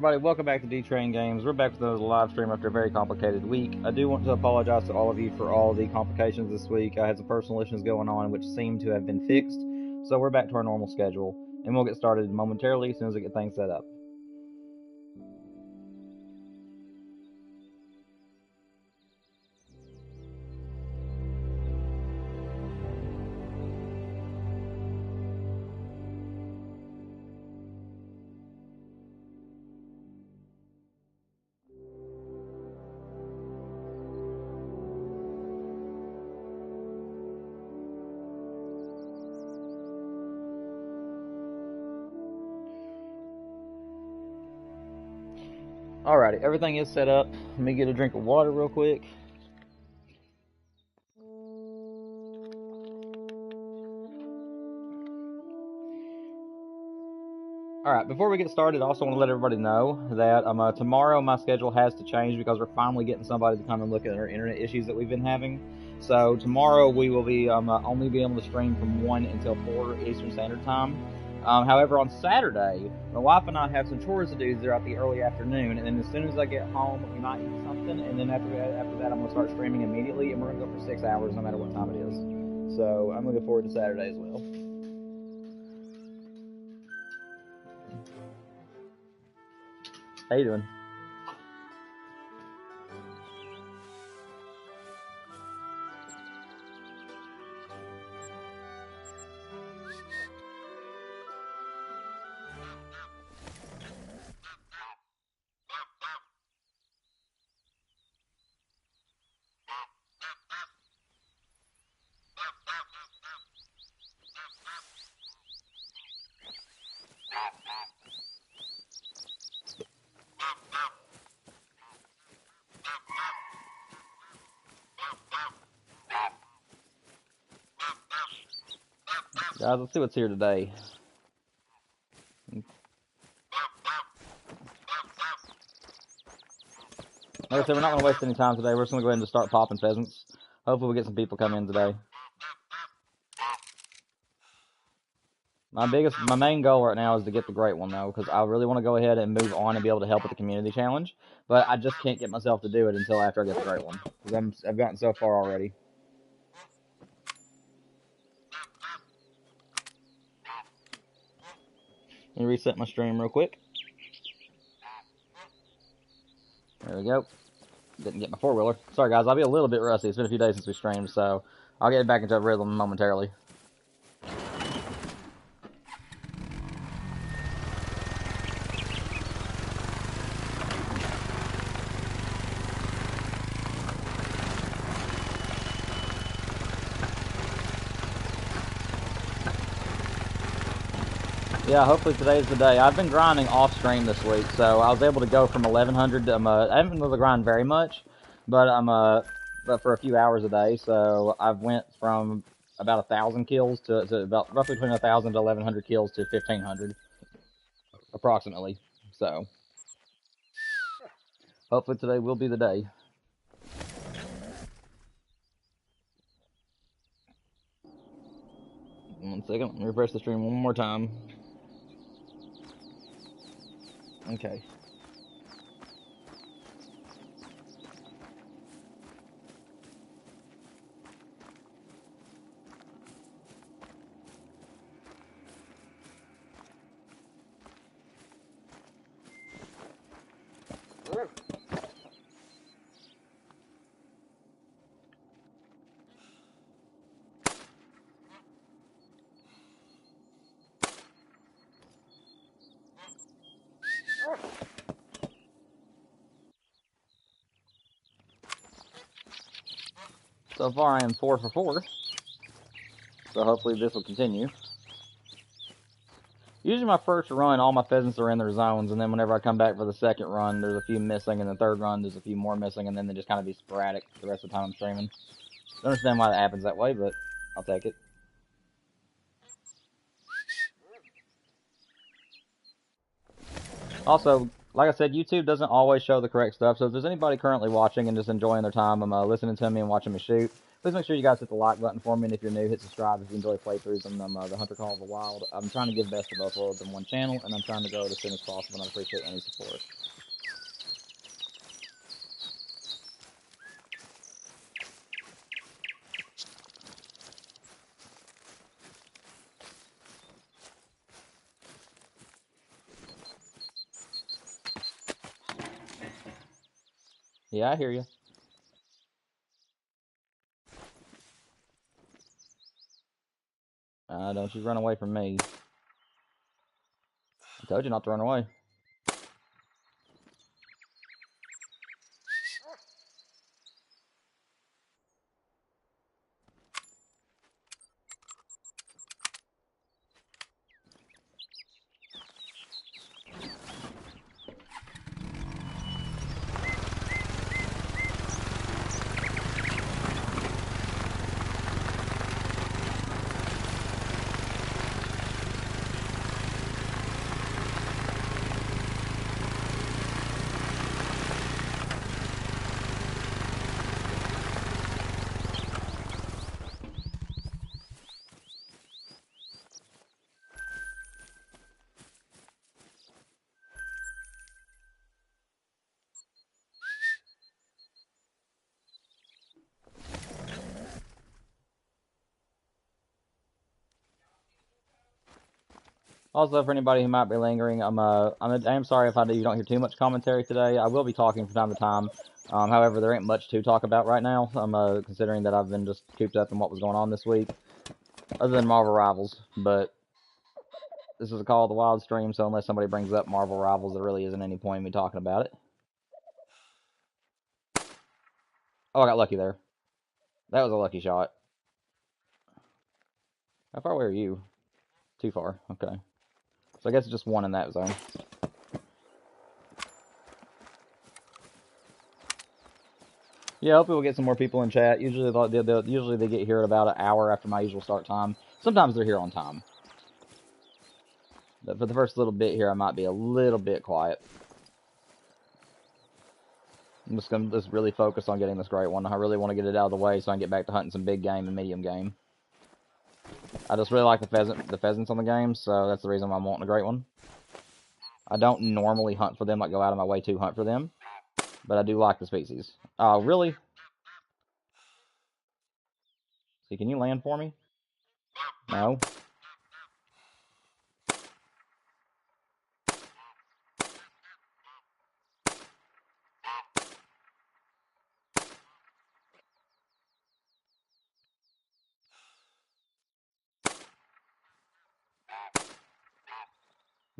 Everybody, welcome back to D-Train Games. We're back with another live stream after a very complicated week. I do want to apologize to all of you for all the complications this week. I had some personal issues going on which seem to have been fixed, so we're back to our normal schedule, and we'll get started momentarily as soon as I get things set up. Alrighty, everything is set up. Let me get a drink of water real quick. Alright, before we get started, I also want to let everybody know that tomorrow my schedule has to change because we're finally getting somebody to come and look at our internet issues that we've been having. So tomorrow we will be only be able to stream from 1 until 4 Eastern Standard Time. However, on Saturday, my wife and I have some chores to do throughout the early afternoon, and then as soon as I get home, we might eat something, and then after that, I'm going to start streaming immediately, and we're going to go for 6 hours no matter what time it is. So I'm looking forward to Saturday as well. How you doing? Guys, let's see what's here today. Like I said, we're not going to waste any time today. We're just going to go ahead and just start popping pheasants. Hopefully we get some people come in today. My main goal right now is to get the great one, though, because I really want to go ahead and move on and be able to help with the community challenge. But I just can't get myself to do it until after I get the great one, because I've gotten so far already. Let me reset my stream real quick. There we go. Didn't get my four-wheeler. Sorry, guys. I'll be a little bit rusty. It's been a few days since we streamed, so I'll get back into a rhythm momentarily. Yeah, hopefully today's the day. I've been grinding off stream this week, so I was able to go from 1100 to I haven't been able to grind very much, but but for a few hours a day. So I've went from about 1,000 kills to about roughly between 1,000 to 1,100 kills to 1,500 approximately. So hopefully today will be the day. One second, let me refresh the stream one more time. Okay. So far I am 4 for 4, so hopefully this will continue. Usually my first run, all my pheasants are in their zones, and then whenever I come back for the second run, there's a few missing, and the third run, there's a few more missing, and then they just kind of be sporadic the rest of the time I'm streaming. I don't understand why that happens that way, but I'll take it. Also, like I said, YouTube doesn't always show the correct stuff, so if there's anybody currently watching and just enjoying their time listening to me and watching me shoot, Please make sure you guys hit the like button for me, and if you're new, hit subscribe if you enjoy playthroughs on the Hunter Call of the Wild. I'm trying to give best of both worlds in one channel, and I'm trying to grow it as soon as possible, and I appreciate any support. Yeah, I hear you. Don't you run away from me. I told you not to run away. Also, for anybody who might be lingering, I am sorry if you don't hear too much commentary today. I will be talking from time to time. However, there ain't much to talk about right now. Considering that I've been just cooped up in what was going on this week, other than Marvel Rivals. But this is a Call of the Wild stream, so unless somebody brings up Marvel Rivals, there really isn't any point in me talking about it. Oh, I got lucky there. That was a lucky shot. How far away are you? Too far. Okay. So I guess it's just one in that zone. Yeah, hopefully we'll get some more people in chat. Usually they get here at about an hour after my usual start time. Sometimes they're here on time. But for the first little bit here, I might be a little bit quiet. I'm just going to really focus on getting this great one. I really want to get it out of the way so I can get back to hunting some big game and medium game. I just really like the pheasants on the game, so that's the reason why I'm wanting a great one. I don't normally hunt for them, like go out of my way to hunt for them, but I do like the species. Oh, really? See, can you land for me? No?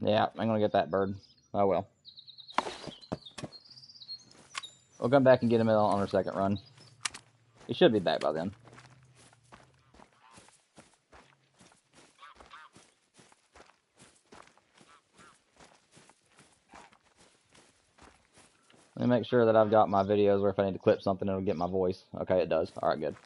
Yeah, I'm gonna get that bird. Oh well. We'll come back and get him on our second run. He should be back by then. Let me make sure that I've got my videos where if I need to clip something, it'll get my voice. Okay, it does. Alright, good.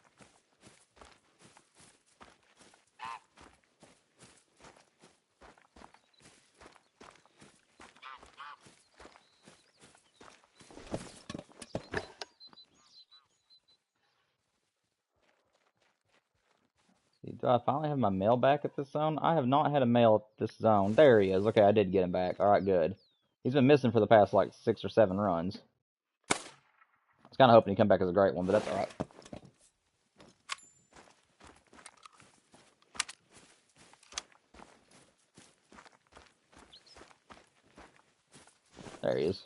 Do I finally have my male back at this zone? I have not had a male at this zone. There he is. Okay, I did get him back. Alright, good. He's been missing for the past, like, 6 or 7 runs. I was kind of hoping he'd come back as a great one, but that's alright. There he is.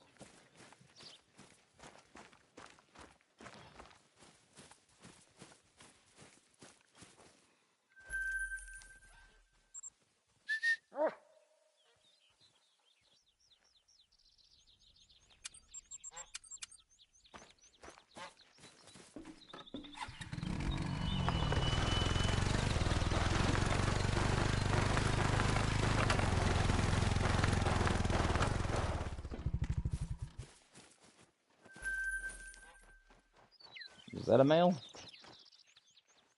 Is that a male?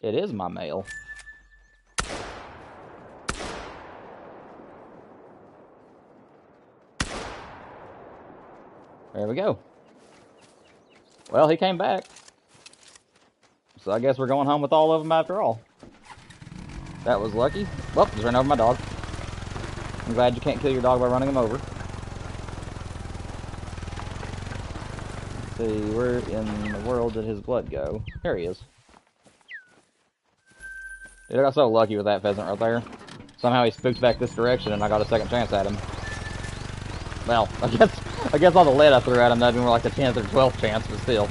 It is my male. There we go. Well, he came back. So I guess we're going home with all of them after all. That was lucky. Well, just ran over my dog. I'm glad you can't kill your dog by running him over. Let's see, where in the world did his blood go? There he is. Dude, I got so lucky with that pheasant right there. Somehow he spooked back this direction and I got a second chance at him. Well, I guess all the lead I threw at him, that'd be more like a 10th or 12th chance, but still.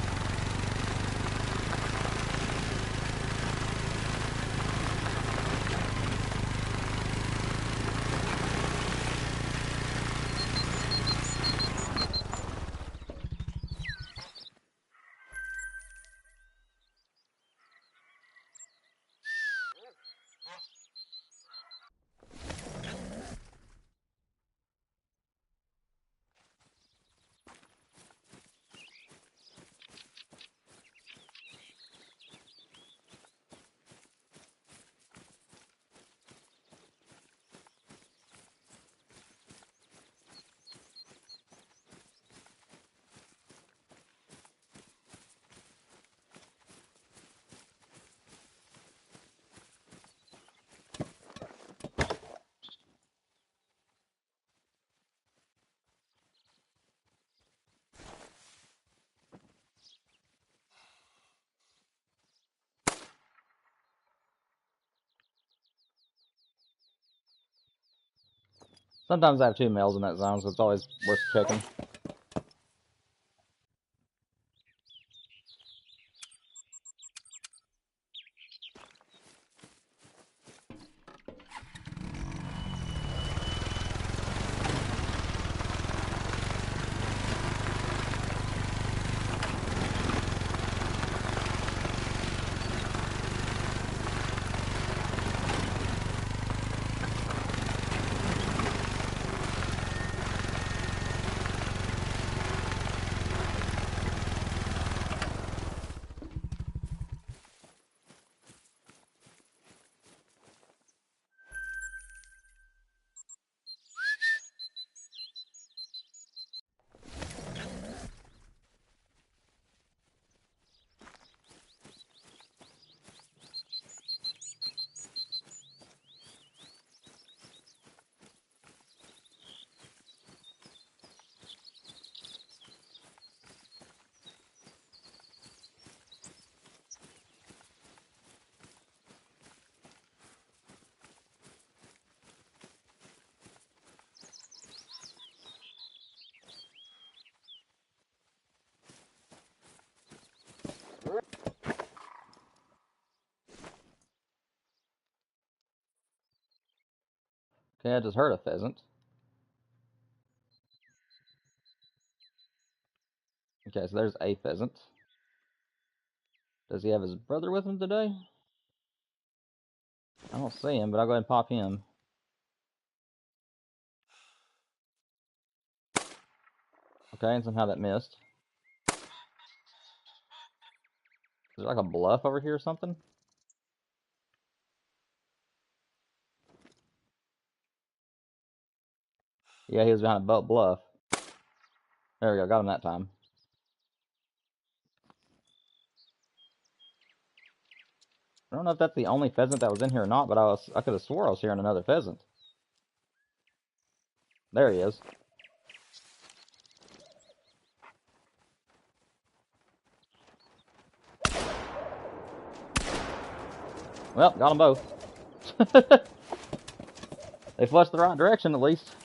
Sometimes I have two males in that zone, so it's always worth checking. Okay, I just heard a pheasant. Okay, so there's a pheasant. Does he have his brother with him today? I don't see him, but I'll go ahead and pop him. Okay, and somehow that missed. Is there like a bluff over here or something? Yeah, he was behind a bluff. There we go, got him that time. I don't know if that's the only pheasant that was in here or not, but I could have swore I was hearing another pheasant. There he is. Well, got them both. They flushed the right direction at least.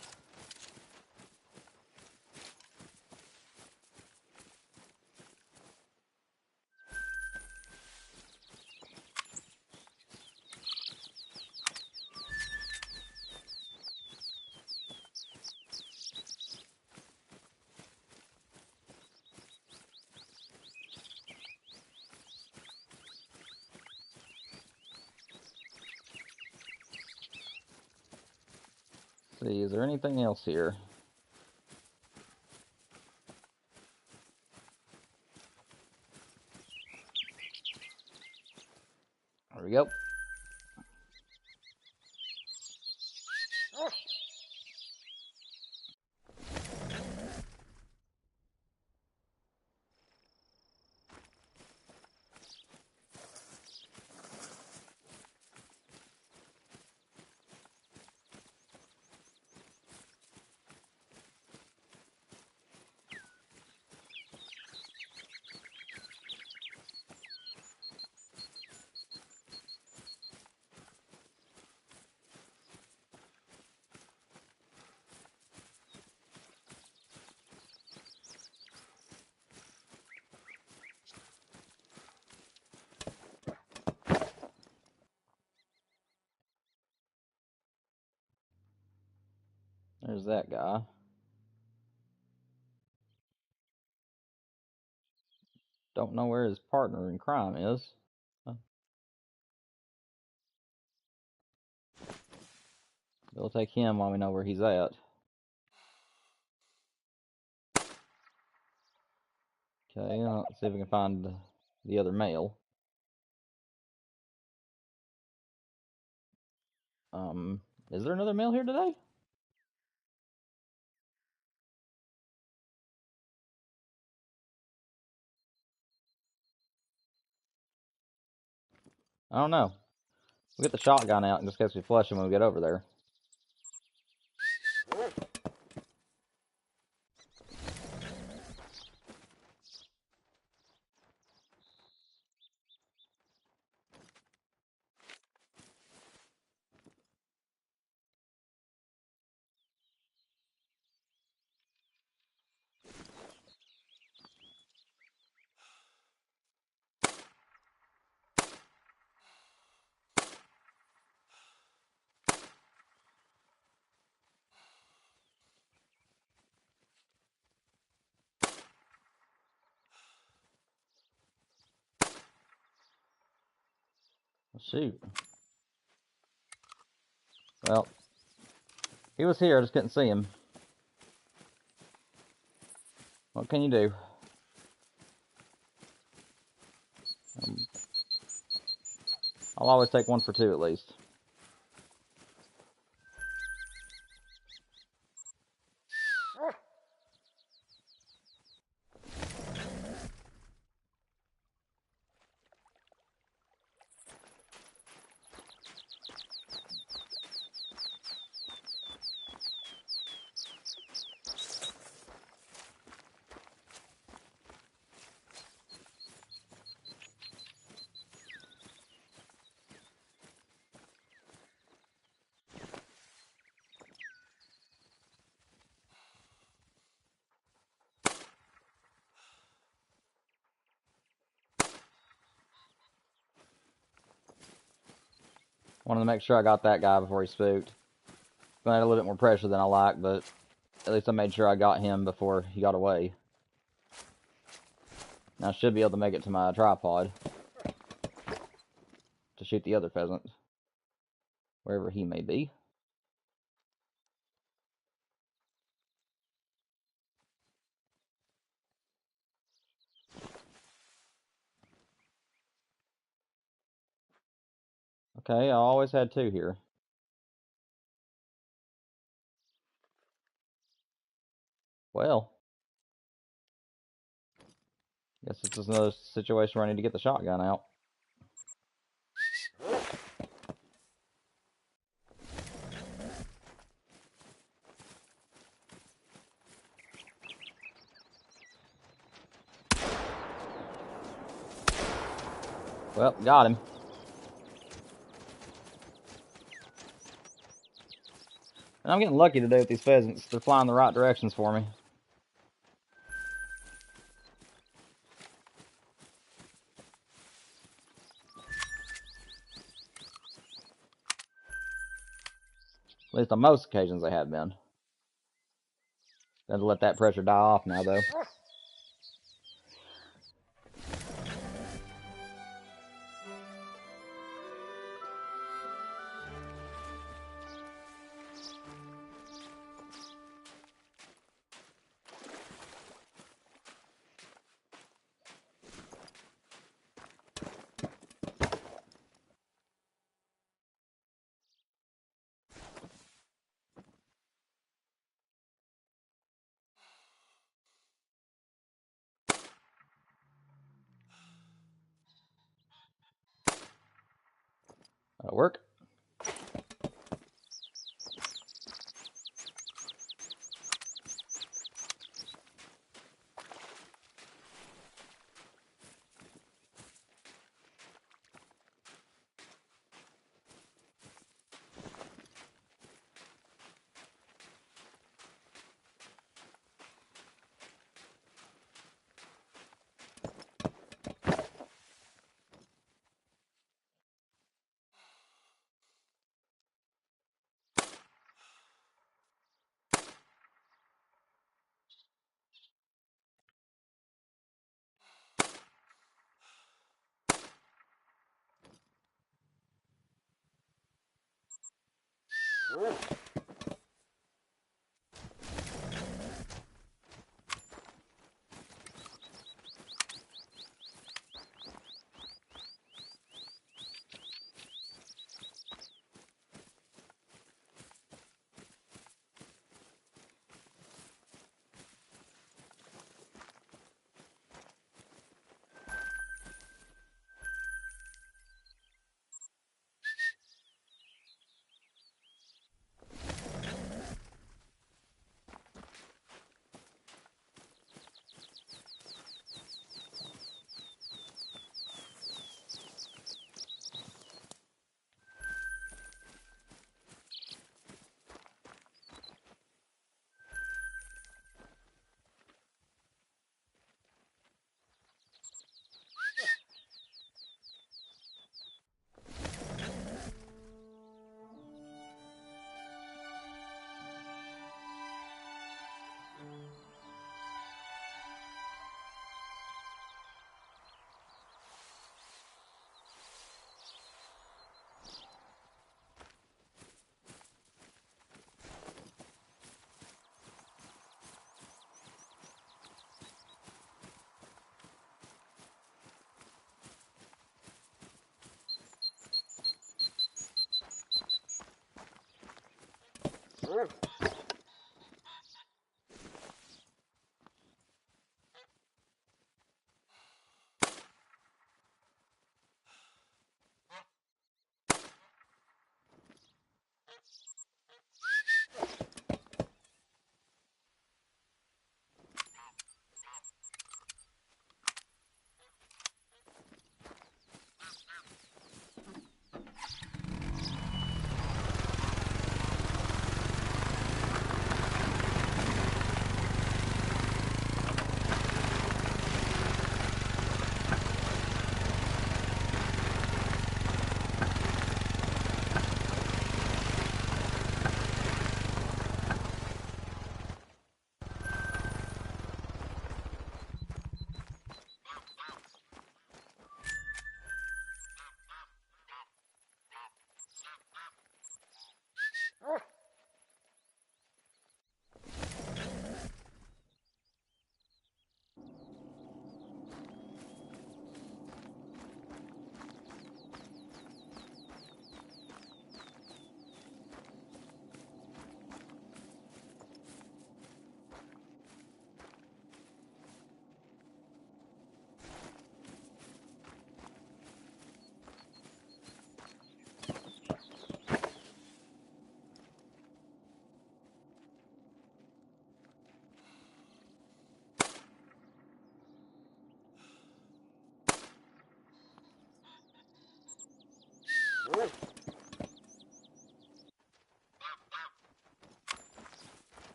Let's see, is there anything else here? There we go. There's that guy. Don't know where his partner in crime is. We'll take him while we know where he's at. Okay, let's see if we can find the other male. Is there another male here today? I don't know. We'll get the shotgun out in just case we flush him when we get over there. Shoot. Well, he was here, I just couldn't see him. What can you do? I'll always take one for two at least. Wanted to make sure I got that guy before he spooked. Gonna have a little bit more pressure than I like, but at least I made sure I got him before he got away. Now I should be able to make it to my tripod to shoot the other pheasant, wherever he may be. Okay, I always had two here. Well, guess this is another situation where I need to get the shotgun out. Well, got him. And I'm getting lucky today with these pheasants. They're flying the right directions for me. At least on most occasions they have been. Got to let that pressure die off now, though. That'll work.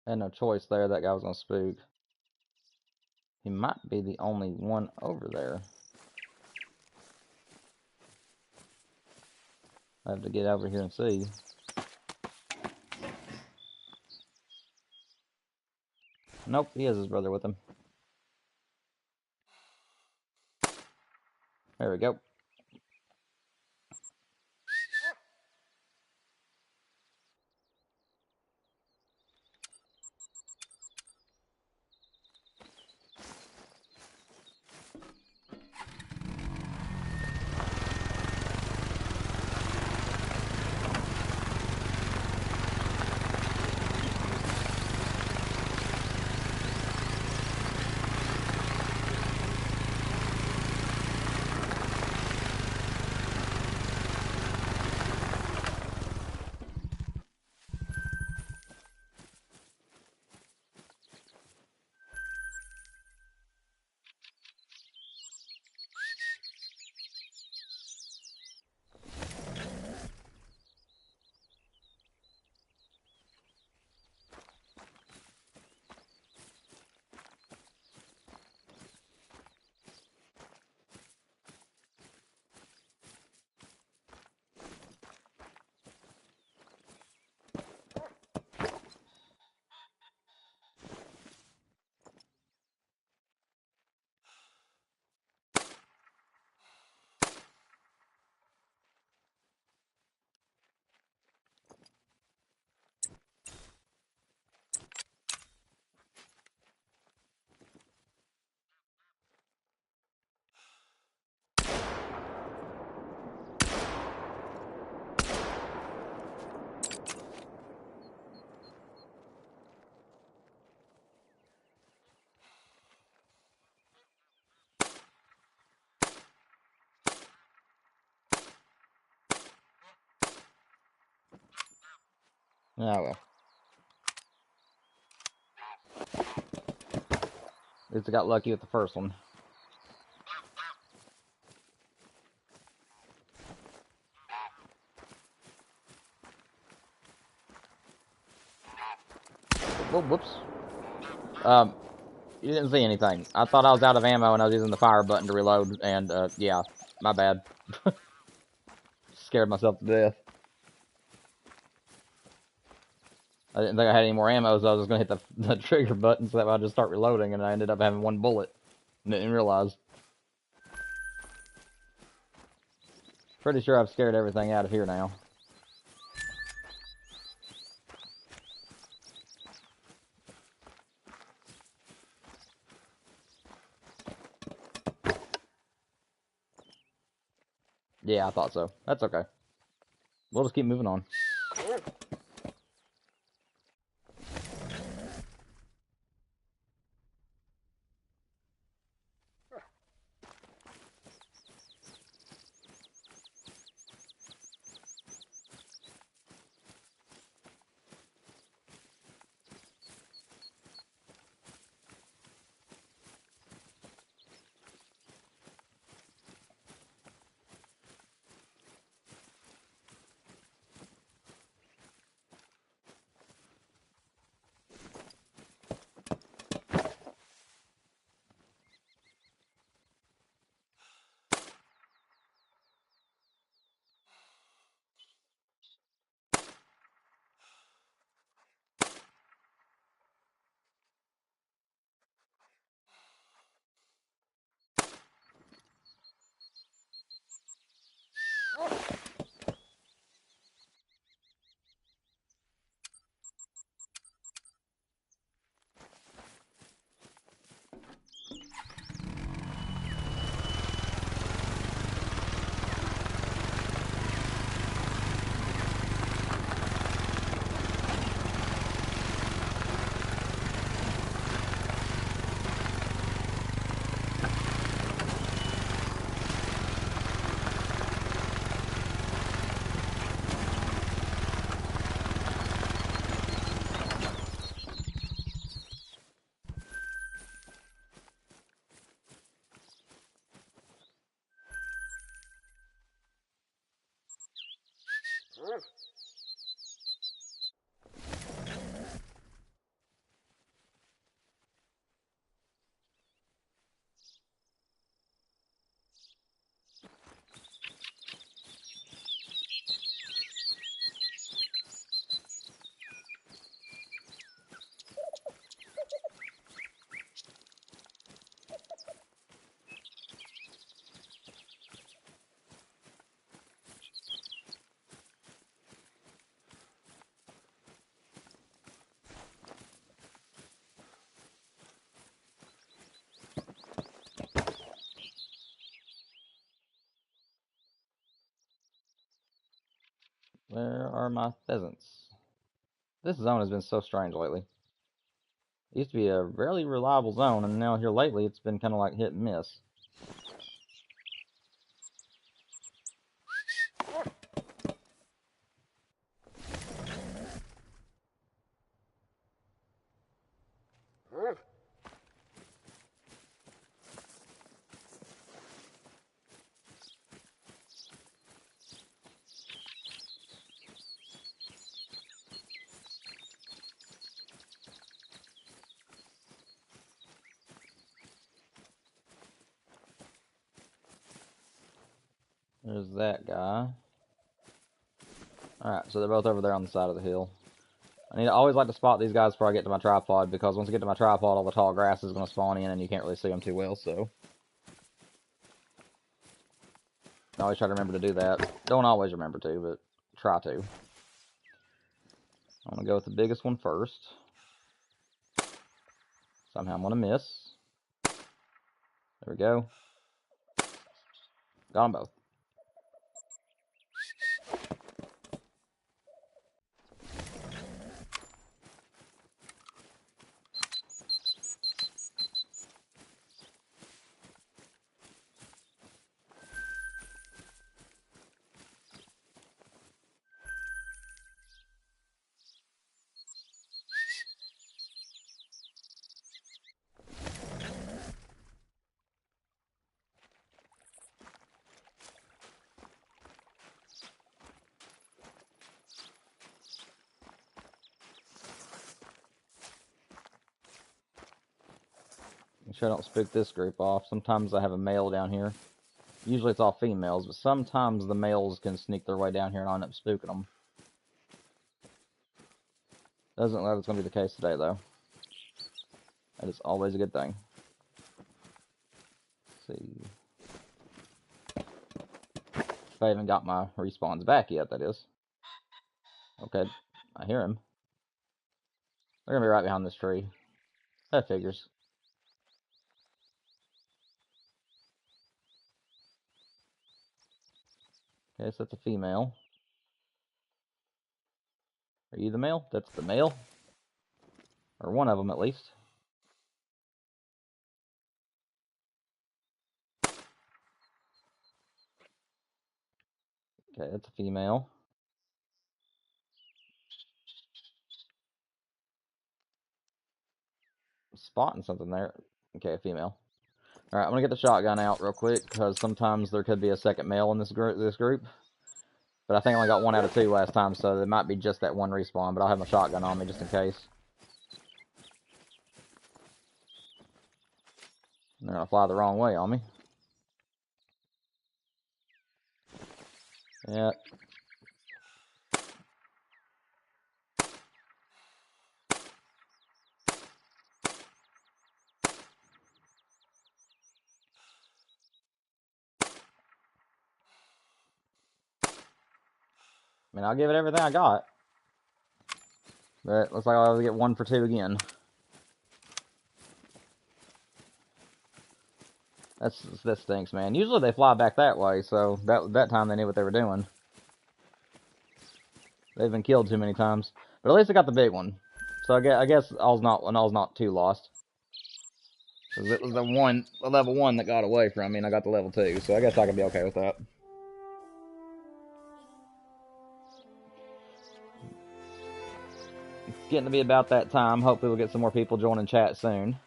Had no choice there. That guy was gonna spook. He might be the only one over there. I have to get over here and see. Nope, he has his brother with him. There we go. Oh well. At least I got lucky with the first one. Whoa, whoops. You didn't see anything. I thought I was out of ammo and I was using the fire button to reload, and yeah, my bad. Scared myself to death. I didn't think I had any more ammo, so I was just gonna hit the trigger button so that I'd just start reloading, and I ended up having one bullet. And didn't realize. Pretty sure I've scared everything out of here now. Yeah, I thought so. That's okay. We'll just keep moving on. Where are my pheasants? This zone has been so strange lately. It used to be a fairly reliable zone, and now here lately it's been kind of like hit and miss. There's that guy. Alright, so they're both over there on the side of the hill. I always like to spot these guys before I get to my tripod, because once I get to my tripod, all the tall grass is going to spawn in, and you can't really see them too well, so. I always try to remember to do that. Don't always remember to, but try to. I'm going to go with the biggest one first. Somehow I'm going to miss. There we go. Got them both. Make sure I don't spook this group off. Sometimes I have a male down here. Usually it's all females, but sometimes the males can sneak their way down here and I'll end up spooking them. Doesn't look like it's going to be the case today, though. That is always a good thing. Let's see. If I haven't got my respawns back yet, that is. Okay, I hear him. They're going to be right behind this tree. That figures. Okay, so that's a female. Are you the male? That's the male. Or one of them, at least. Okay, that's a female. Spotting something there. Okay, a female. Alright, I'm gonna get the shotgun out real quick, because sometimes there could be a second male in this group. But I think I only got 1 out of 2 last time, so it might be just that one respawn, but I'll have my shotgun on me just in case. They're gonna fly the wrong way on me. Yeah. I mean, I'll give it everything I got. But looks like I'll get 1 for 2 again. That stinks, man. Usually they fly back that way, so that time they knew what they were doing. They've been killed too many times. But at least I got the big one. So I guess all's not too lost. Because it was the level 1 that got away from me, and I got the level 2, so I guess I can be okay with that. It's getting to be about that time. Hopefully we'll get some more people joining chat soon.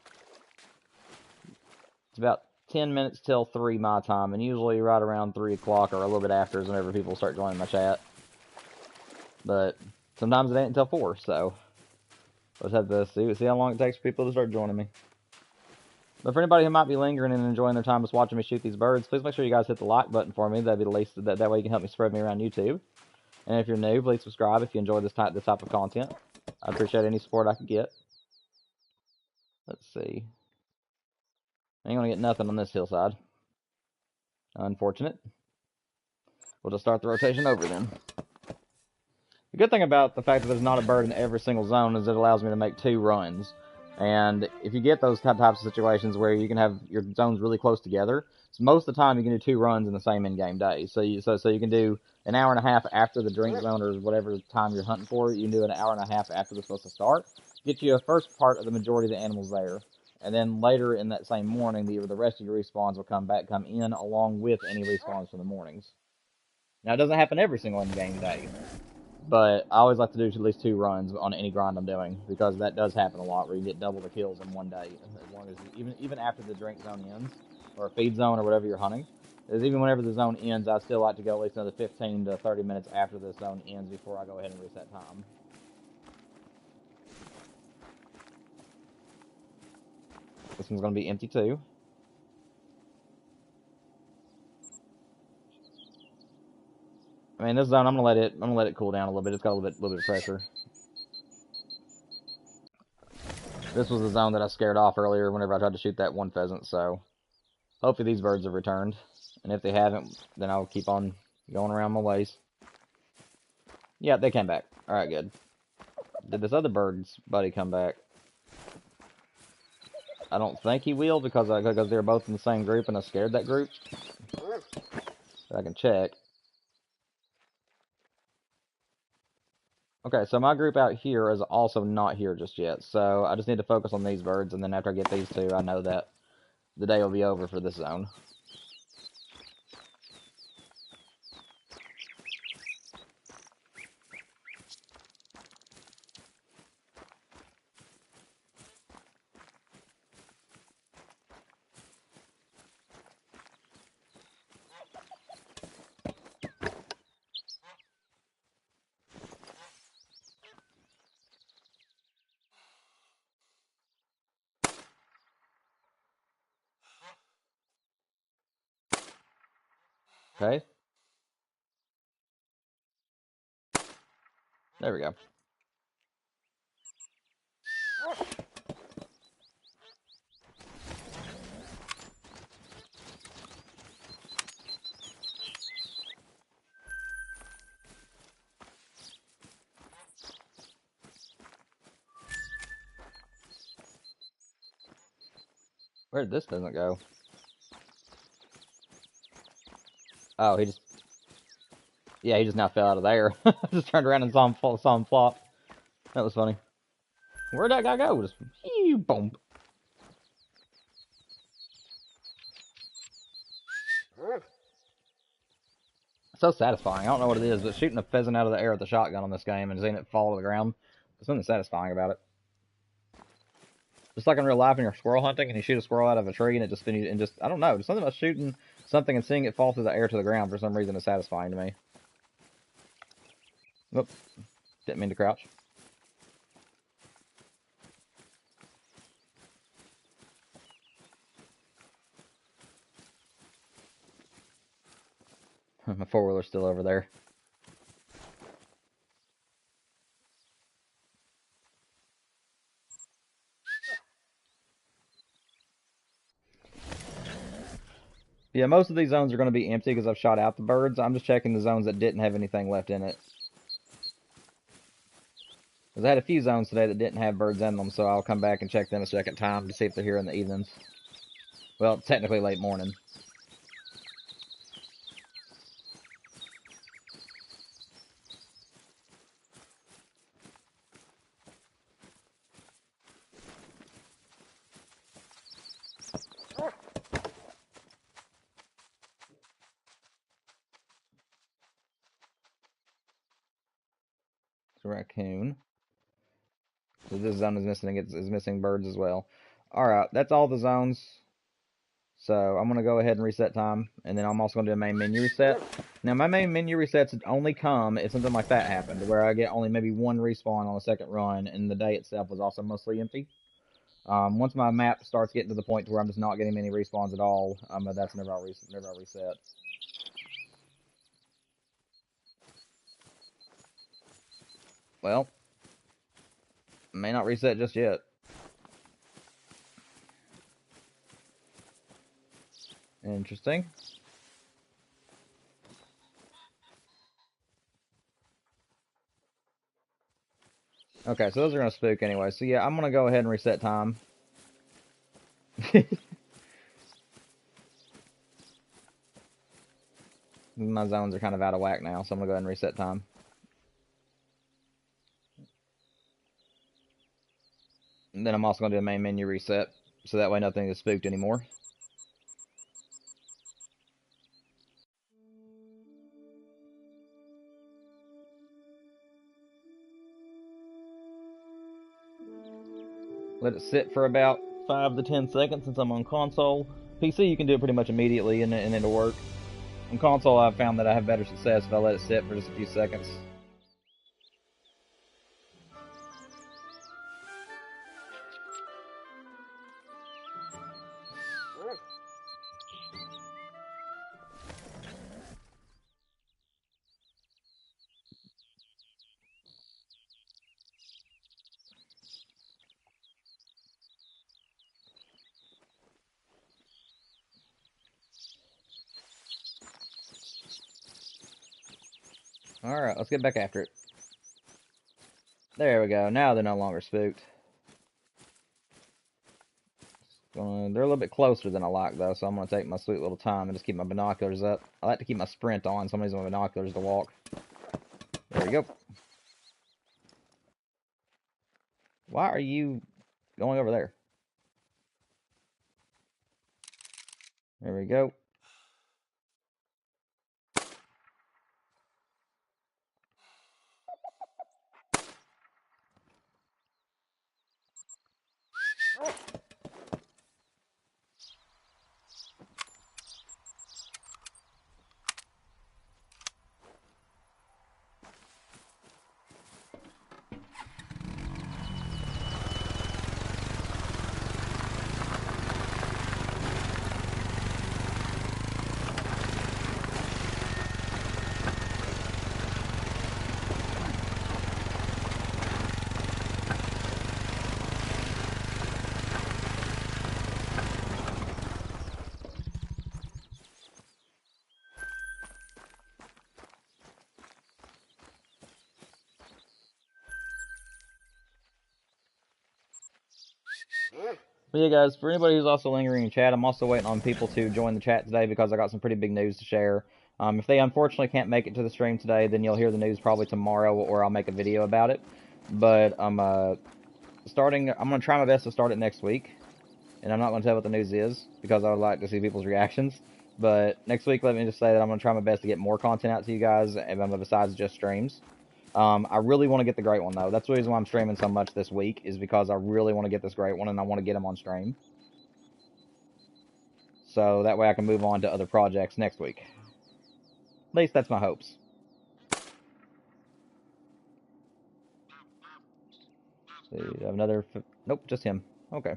It's about 10 minutes till 3 my time, and usually right around 3 o'clock or a little bit after is whenever people start joining my chat. But sometimes it ain't until 4, so let's have to see how long it takes for people to start joining me. But for anybody who might be lingering and enjoying their time just watching me shoot these birds, please make sure you guys hit the like button for me. That'd be the least, that way you can help me spread me around YouTube. And if you're new, please subscribe if you enjoy this type of content. I appreciate any support I can get. Let's see. I ain't gonna get nothing on this hillside. Unfortunate. We'll just start the rotation over then. The good thing about the fact that there's not a bird in every single zone is it allows me to make 2 runs. And if you get those types of situations where you can have your zones really close together, so most of the time you can do 2 runs in the same in-game day. So you can do an hour and a half after the drink zone or whatever time you're hunting for. You can do an hour and a half after they're supposed to start. Get you a first part of the majority of the animals there. And then later in that same morning, the rest of your respawns will come in along with any respawns from the mornings. Now, it doesn't happen every single in-game day, but I always like to do at least 2 runs on any grind I'm doing, because that does happen a lot, where you get double the kills in one day, as long as even after the drink zone ends, or a feed zone, or whatever you're hunting. Even whenever the zone ends, I still like to go at least another 15 to 30 minutes after the zone ends before I go ahead and reset time. This one's going to be empty too. I mean, this zone, I'm gonna let it cool down a little bit. It's got a little bit of pressure. This was the zone that I scared off earlier whenever I tried to shoot that one pheasant. So hopefully these birds have returned, and if they haven't, then I'll keep on going around my ways. Yeah, they came back. All right, good. Did this other bird's buddy come back? I don't think he will, because they're both in the same group and I scared that group. But I can check. Okay, so my group out here is also not here just yet, so I just need to focus on these birds, and then after I get these 2, I know that the day will be over for this zone. Okay. There we go. Where did this pheasant go? Oh, he just now fell out of the air. I just turned around and saw him flop. That was funny. Where'd that guy go? Just, boom. So satisfying. I don't know what it is, but shooting a pheasant out of the air with a shotgun on this game and seeing it fall to the ground, there's something satisfying about it. Just like in real life when you're squirrel hunting and you shoot a squirrel out of a tree and it just I don't know, there's something about shooting something and seeing it fall through the air to the ground for some reason is satisfying to me. Whoop. Didn't mean to crouch. My four-wheeler's still over there. Yeah, most of these zones are going to be empty because I've shot out the birds. I'm just checking the zones that didn't have anything left in it. Because I had a few zones today that didn't have birds in them, so I'll come back and check them a second time to see if they're here in the evenings. Well, technically late morning. Raccoon. So this zone is missing birds as well. Alright, that's all the zones. So I'm going to go ahead and reset time. And then I'm also going to do a main menu reset. Now my main menu resets only come if something like that happened, where I get only maybe 1 respawn on the second run, and the day itself was also mostly empty. Once my map starts getting to the point where I'm just not getting many respawns at all, that's never I'll reset. Well, may not reset just yet. Interesting. Okay, so those are going to spook anyway. So yeah, I'm going to go ahead and reset time. My zones are kind of out of whack now, so I'm going to go ahead and reset time. And then I'm also going to do a main menu reset, so that way nothing is spooked anymore. Let it sit for about 5 to 10 seconds since I'm on console. PC, you can do it pretty much immediately and it'll work. On console, I've found that I have better success if I let it sit for just a few seconds. Alright, let's get back after it. There we go. Now they're no longer spooked. They're a little bit closer than I like, though, so I'm going to take my sweet little time and just keep my binoculars up. I like to keep my sprint on, so I'm using my binoculars to walk. There we go. Why are you going over there? There we go. But yeah, guys, for anybody who's also lingering in chat, I'm also waiting on people to join the chat today because I got some pretty big news to share. If they unfortunately can't make it to the stream today, then you'll hear the news probably tomorrow, or I'll make a video about it. But I'm going to try my best to start it next week. And I'm not going to tell what the news is because I would like to see people's reactions. But next week, let me just say that I'm going to try my best to get more content out to you guys, besides just streams. I really want to get the great one, though. That's the reason why I'm streaming so much this week, is because I really want to get this great one, and I want to get him on stream. So that way I can move on to other projects next week. At least that's my hopes. So you have another... Nope, just him. Okay.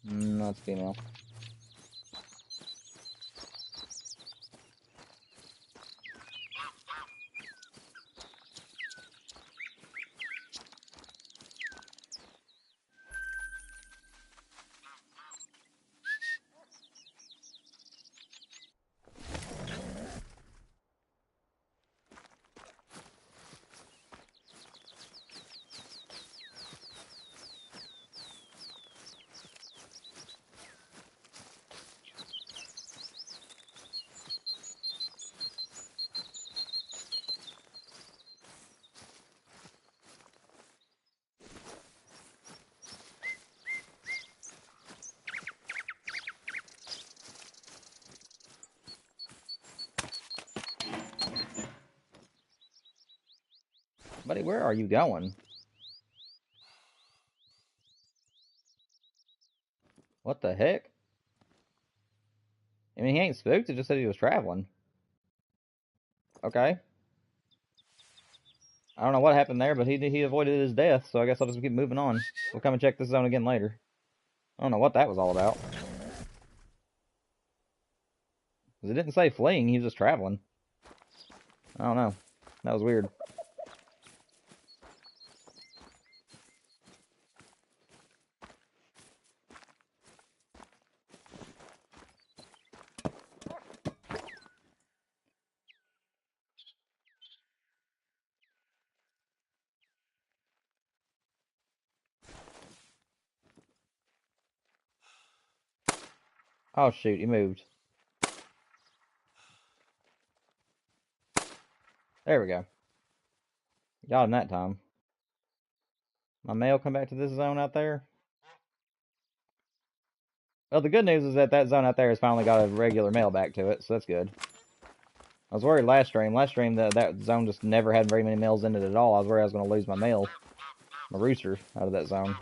That's female. Buddy, where are you going? What the heck? I mean, he ain't spooked, it just said he was traveling. Okay. I don't know what happened there, but he avoided his death, so I guess I'll just keep moving on. We'll come and check this zone again later. I don't know what that was all about. Because it didn't say fleeing, he was just traveling. I don't know. That was weird. Oh shoot, he moved. There we go. Got him that time. My mail come back to this zone out there? Well, the good news is that that zone out there has finally got a regular mail back to it, so that's good. I was worried last stream. Last stream, that zone just never had very many mails in it at all. I was worried I was going to lose my mail, my rooster, out of that zone.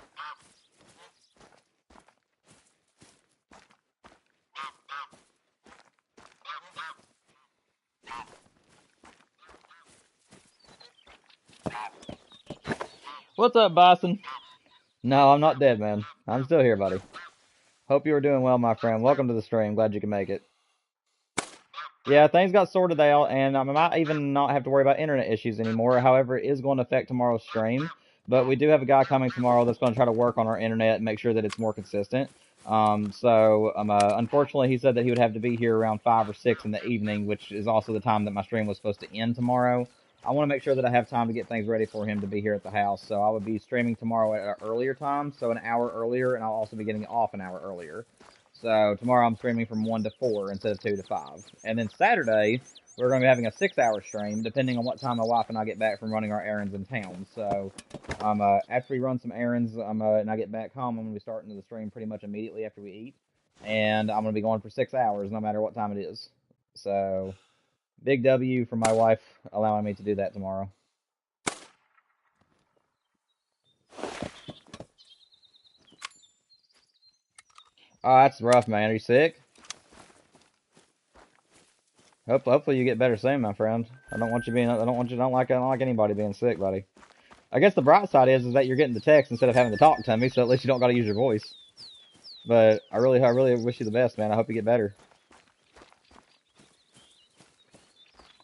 What's up, Bison? No, I'm not dead, man. I'm still here, buddy. Hope you are doing well, my friend. Welcome to the stream. Glad you can make it. Yeah, things got sorted out, and I might even not have to worry about internet issues anymore. However, it is going to affect tomorrow's stream. But we do have a guy coming tomorrow that's going to try to work on our internet and make sure that it's more consistent. Unfortunately, he said that he would have to be here around 5 or 6 in the evening, which is also the time that my stream was supposed to end tomorrow. I want to make sure that I have time to get things ready for him to be here at the house. So I would be streaming tomorrow at an earlier time, so an hour earlier, and I'll also be getting off an hour earlier. So tomorrow I'm streaming from 1 to 4 instead of 2 to 5. And then Saturday, we're going to be having a 6-hour stream, depending on what time my wife and I get back from running our errands in town. So after we run some errands and I get back home, I'm going to be starting the stream pretty much immediately after we eat. And I'm going to be going for 6 hours, no matter what time it is. So big W for my wife allowing me to do that tomorrow. Oh, that's rough, man. Are you sick? Hopefully you get better soon, my friend. I don't like anybody being sick, buddy. I guess the bright side is that you're getting the text instead of having to talk to me, so at least you don't got to use your voice. But I really wish you the best, man. I hope you get better.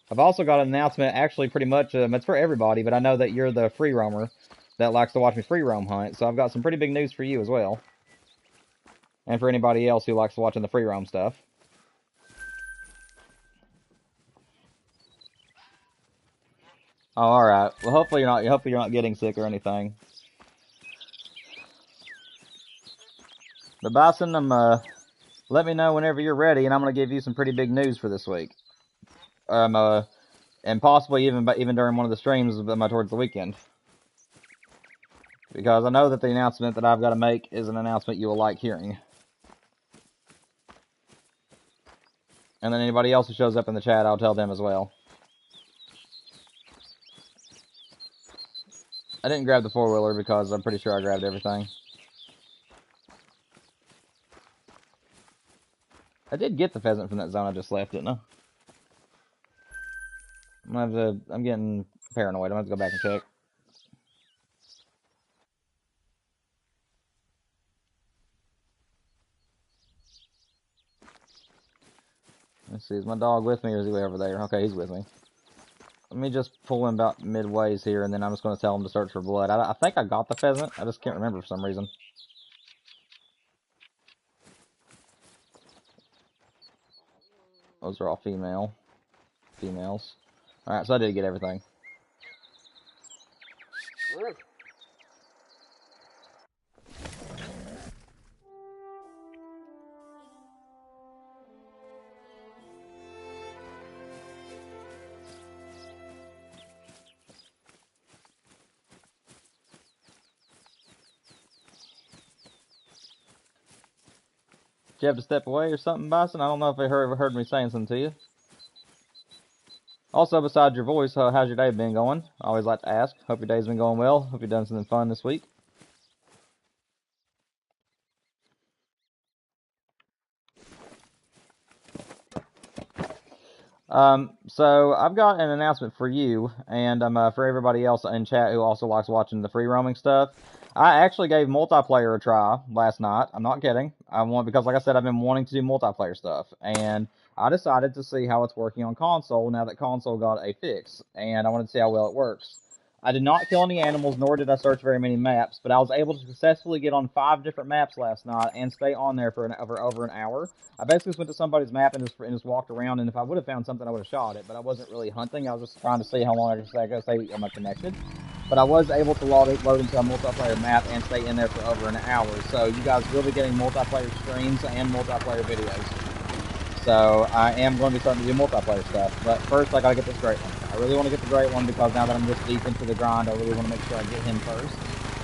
I've also got an announcement, actually pretty much, it's for everybody, but I know that you're the free roamer that likes to watch me free roam hunt, so I've got some pretty big news for you as well. And for anybody else who likes watching the free roam stuff. Oh, alright. Well, hopefully you're not getting sick or anything. But Bison, let me know whenever you're ready, and I'm gonna give you some pretty big news for this week. And possibly even during one of the streams towards the weekend. Because I know that the announcement that I've got to make is an announcement you will like hearing. And then anybody else who shows up in the chat, I'll tell them as well. I didn't grab the 4-wheeler because I'm pretty sure I grabbed everything. I did get the pheasant from that zone I just left, didn't I? I'm getting paranoid. I'm gonna have to go back and check. Let's see, is my dog with me or is he way over there? Okay, he's with me. Let me just pull him about midways here, and then I'm just going to tell him to search for blood. I think I got the pheasant. I just can't remember for some reason. Those are all females. Alright, so I did get everything. Did you have to step away or something, Bison? I don't know if they heard me saying something to you. Also, besides your voice, how's your day been going? I always like to ask. Hope your day's been going well. Hope you've done something fun this week. So I've got an announcement for you, and for everybody else in chat who also likes watching the free roaming stuff. I actually gave multiplayer a try last night. I'm not kidding. Because like I said, I've been wanting to do multiplayer stuff, and I decided to see how it's working on console now that console got a fix, and I wanted to see how well it works. I did not kill any animals, nor did I search very many maps, but I was able to successfully get on 5 different maps last night and stay on there for over an hour. I basically went to somebody's map and just walked around, and if I would have found something, I would have shot it, but I wasn't really hunting. I was just trying to see how long I could stay connected. but I was able to load into a multiplayer map and stay in there for over an hour. So you guys will be getting multiplayer streams and multiplayer videos. So I am going to be starting to do multiplayer stuff. But first, I got to get this great one. I really want to get the great one because now that I'm this deep into the grind, I really want to make sure I get him first.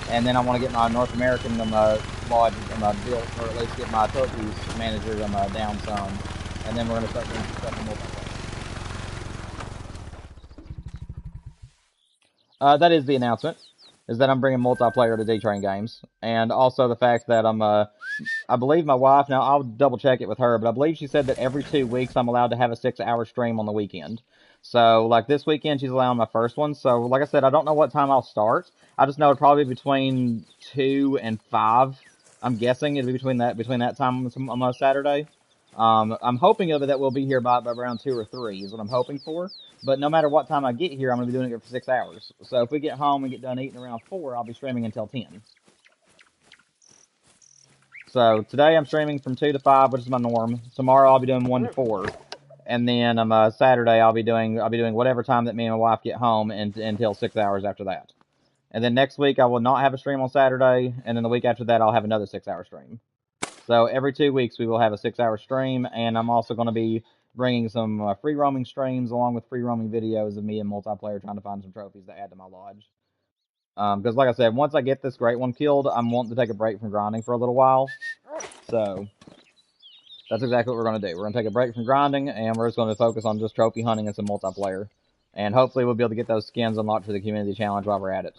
And then I want to get my North American lodge built, or at least get my trophies manager down some. And then we're going to start doing some stuff in multiplayer. That is the announcement, is that I'm bringing multiplayer to D-Train games. And also the fact that I believe my wife, now I'll double check it with her, but I believe she said that every 2 weeks I'm allowed to have a 6-hour stream on the weekend. So, like this weekend, she's allowing my first one. So, like I said, I don't know what time I'll start. I just know it'll probably be between 2 and 5. I'm guessing it'll be between that time on a Saturday. I'm hoping that we'll be here by around 2 or 3 is what I'm hoping for. But no matter what time I get here, I'm going to be doing it for 6 hours. So if we get home and get done eating around 4, I'll be streaming until 10. So today I'm streaming from 2 to 5, which is my norm. Tomorrow I'll be doing 1 to 4. And then Saturday I'll be doing whatever time that me and my wife get home until 6 hours after that. And then next week I will not have a stream on Saturday, and then the week after that I'll have another 6-hour stream. So every 2 weeks we will have a 6-hour stream, and I'm also going to be bringing some free roaming streams along with free roaming videos of me and multiplayer trying to find some trophies to add to my lodge. Because like I said, once I get this great one killed, I'm wanting to take a break from grinding for a little while. So that's exactly what we're going to do. We're going to take a break from grinding, and we're just going to focus on just trophy hunting and some multiplayer. And hopefully we'll be able to get those skins unlocked for the community challenge while we're at it.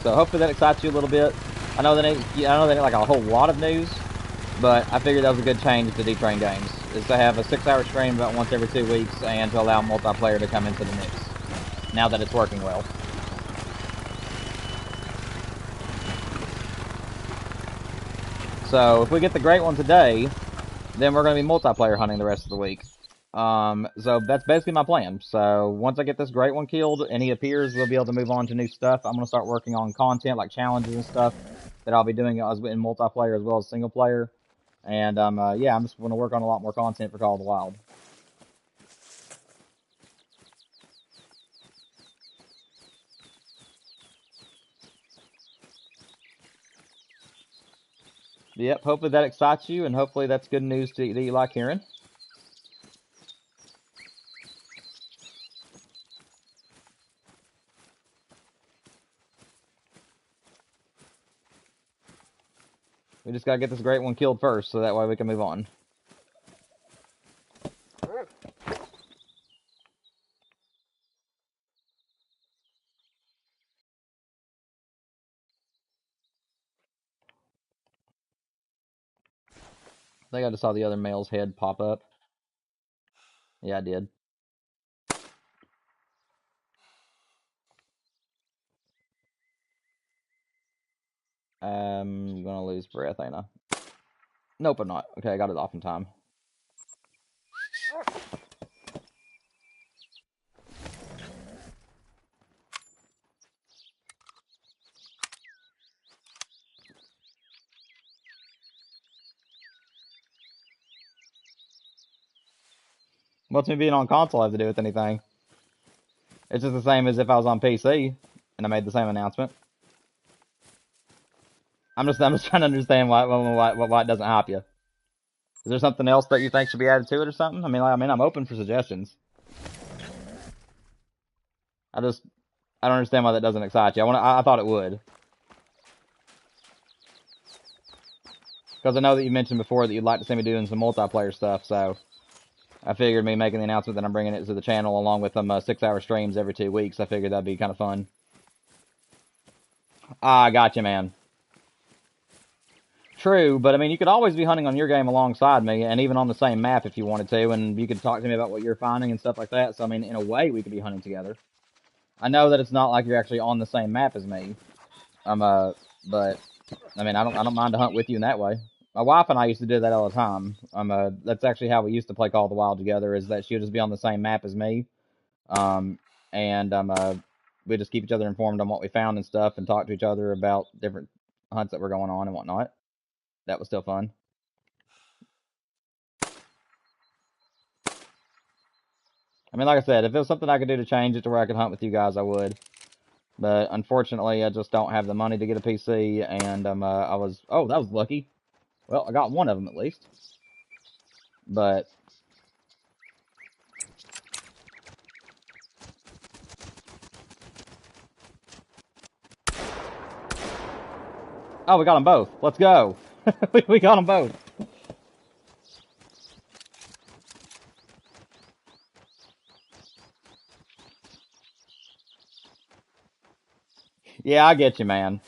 So hopefully that excites you a little bit. I know that ain't like a whole lot of news, but I figured that was a good change to D-Train Games, is to have a 6-hour stream about once every 2 weeks and to allow multiplayer to come into the mix, now that it's working well. So if we get the great one today, then we're going to be multiplayer hunting the rest of the week. So that's basically my plan. So once I get this great one killed and he appears, we'll be able to move on to new stuff. I'm going to start working on content like challenges and stuff that I'll be doing in multiplayer as well as single player. And yeah, I'm just going to work on a lot more content for Call of the Wild. Yep, hopefully that excites you, and hopefully that's good news that you like hearing. We just gotta get this great one killed first, so that way we can move on. I think I just saw the other male's head pop up. Yeah, I did. I'm gonna lose breath, ain't I? Nope, I'm not. Okay, I got it off in time. What's me being on console have to do with anything? It's just the same as if I was on PC and I made the same announcement. I'm just trying to understand why it doesn't help you. Is there something else that you think should be added to it or something? I mean, I'm open for suggestions. I don't understand why that doesn't excite you. I thought it would. Because I know that you mentioned before that you'd like to see me doing some multiplayer stuff, so I figured me making the announcement that I'm bringing it to the channel along with them 6-hour streams every 2 weeks. I figured that'd be kind of fun. Ah, gotcha, man. True, but I mean, you could always be hunting on your game alongside me, and even on the same map if you wanted to, and you could talk to me about what you're finding and stuff like that. So I mean, in a way, we could be hunting together. I know that it's not like you're actually on the same map as me, but I mean, I don't mind to hunt with you in that way. My wife and I used to do that all the time. That's actually how we used to play Call of the Wild together. Is that she'll just be on the same map as me, and we just keep each other informed on what we found and stuff, and talk to each other about different hunts that were going on and whatnot. That was still fun. I mean, like I said, if it was something I could do to change it to where I could hunt with you guys, I would. But unfortunately, I just don't have the money to get a PC, and oh, that was lucky. Well, I got one of them at least. But oh, we got them both. Let's go. We got them both. Yeah, I get you, man.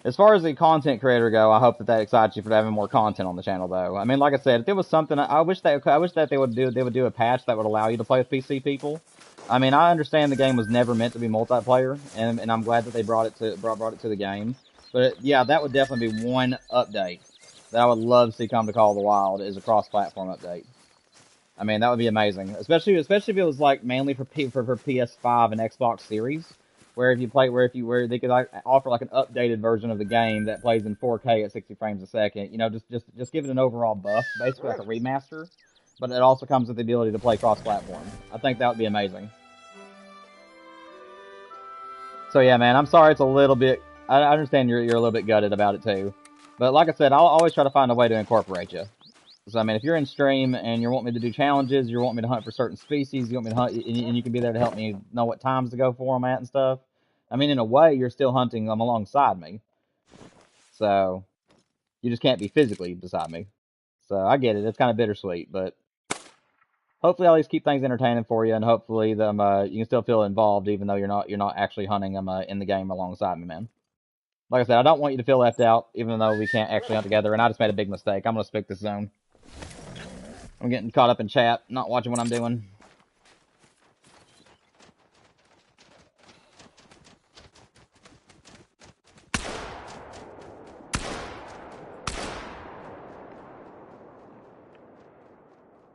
As far as the content creator go, I hope that excites you for having more content on the channel, though. I mean, like I said, if there was something, I wish that they would do a patch that would allow you to play with PC people. I mean, I understand the game was never meant to be multiplayer, and I'm glad that they brought it to the game. But yeah, that would definitely be one update that I would love to see come to Call of the Wild is a cross-platform update. I mean, that would be amazing, especially if it was like mainly for PS5 and Xbox Series, where where they could like offer like an updated version of the game that plays in 4K at 60 frames a second. You know, just give it an overall buff, basically like a remaster, but it also comes with the ability to play cross-platform. I think that would be amazing. So yeah, man, I'm sorry it's a little bit. I understand you're a little bit gutted about it too, but like I said, I'll always try to find a way to incorporate you. So, I mean, if you're in stream and you want me to do challenges, you want me to hunt for certain species, you want me to hunt, and you can be there to help me know what times to go for them at and stuff. I mean, in a way, you're still hunting them alongside me. So, you just can't be physically beside me. So, I get it. It's kind of bittersweet, but hopefully I'll at least keep things entertaining for you, and hopefully you can still feel involved even though you're not actually hunting them in the game alongside me, man. Like I said, I don't want you to feel left out, even though we can't actually hunt together, and I just made a big mistake. I'm going to spick this zone. I'm getting caught up in chat, not watching what I'm doing.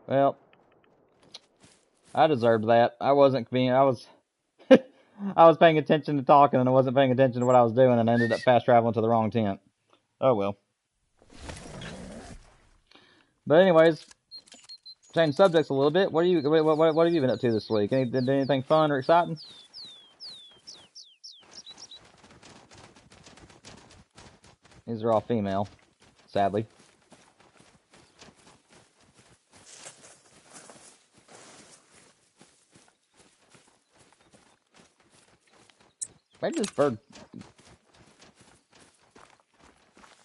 Well, I deserved that. I wasn't being, I was, I was paying attention to talking and I wasn't paying attention to what I was doing and I ended up fast traveling to the wrong tent. Oh well. But anyways, change subjects a little bit. What have you been up to this week? Anything fun or exciting? These are all female, sadly. Where did this bird?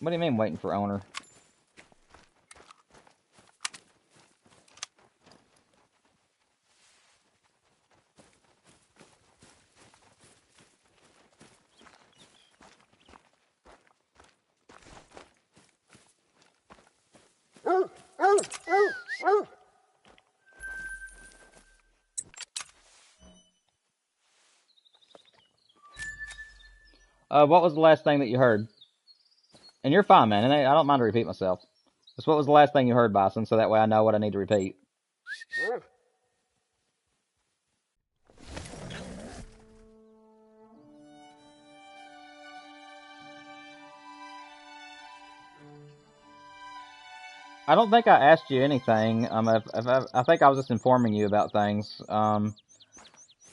What do you mean waiting for owner? What was the last thing that you heard? And you're fine, man. And I don't mind to repeat myself. Just what was the last thing you heard, Bison, so that way I know what I need to repeat. I don't think I asked you anything. I think I was just informing you about things.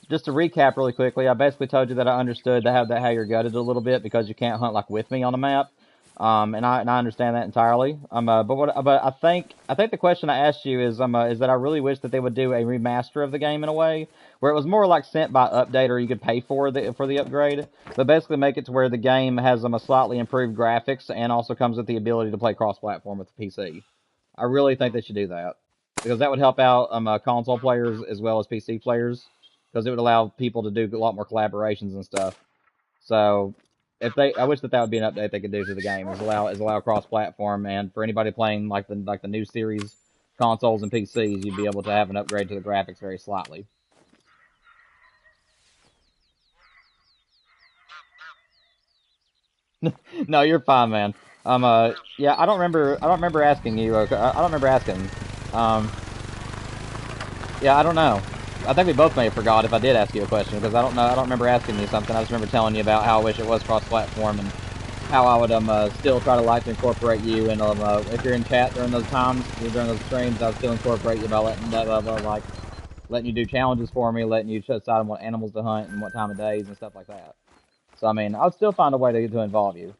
Just to recap really quickly, I basically told you that I understood how you're gutted a little bit because you can't hunt like with me on the map. And I understand that entirely. But I think the question I asked you is that I really wish that they would do a remaster of the game in a way where it was more like sent by update or you could pay for the upgrade, but basically make it to where the game has a slightly improved graphics and also comes with the ability to play cross-platform with the PC. I really think they should do that because that would help out console players as well as PC players because it would allow people to do a lot more collaborations and stuff. So I wish that would be an update they could do to the game is allow cross-platform, and for anybody playing like the new series consoles and PCs, you'd be able to have an upgrade to the graphics very slightly. No, you're fine, man. Yeah, I don't remember asking you. I don't remember asking. Yeah, I don't know. I think we both may have forgot if I did ask you a question because I don't know. I don't remember asking you something. I just remember telling you about how I wish it was cross-platform and how I would still try to like to incorporate you. And if you're in chat during those times, during those streams, I would still incorporate you by letting like letting you do challenges for me, letting you decide on what animals to hunt and what time of days and stuff like that. So, I mean, I'll still find a way to involve you.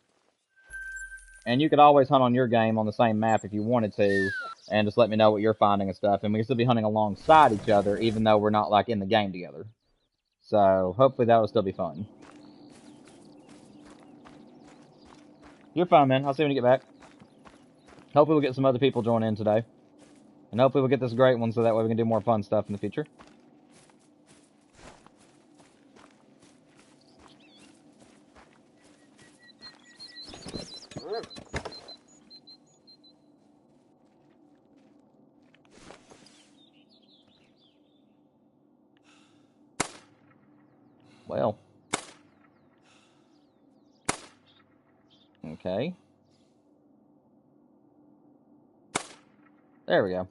And you could always hunt on your game on the same map if you wanted to, and just let me know what you're finding and stuff. And we can still be hunting alongside each other, even though we're not, like, in the game together. So, hopefully that will still be fun. You're fine, man. I'll see you when you get back. Hopefully we'll get some other people join in today. And hopefully we'll get this great one so that way we can do more fun stuff in the future. Well. Okay. There we go.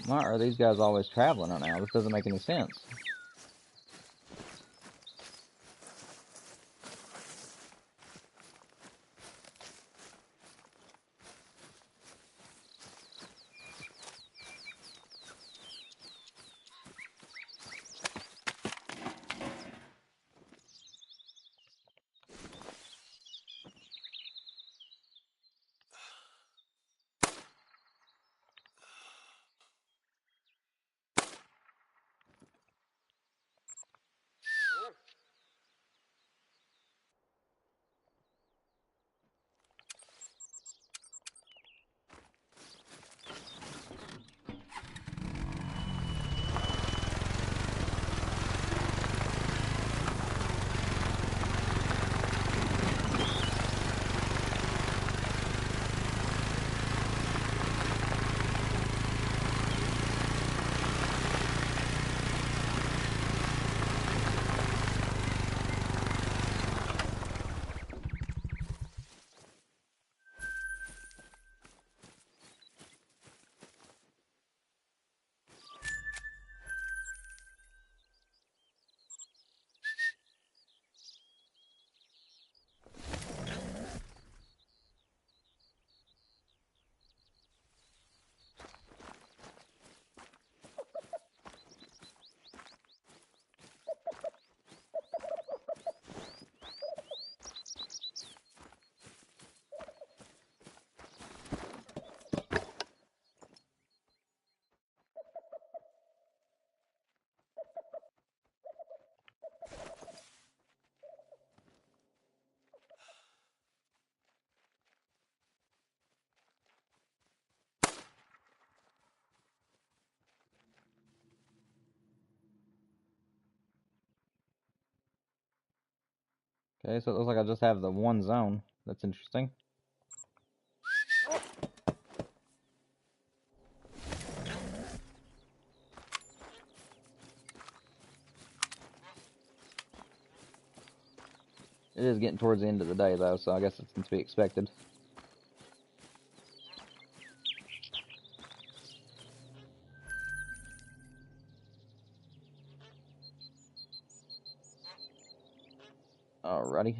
Why are these guys always traveling right now? This doesn't make any sense. Okay, so it looks like I just have the one zone. That's interesting. It is getting towards the end of the day, though, so I guess it's to be expected. Alrighty.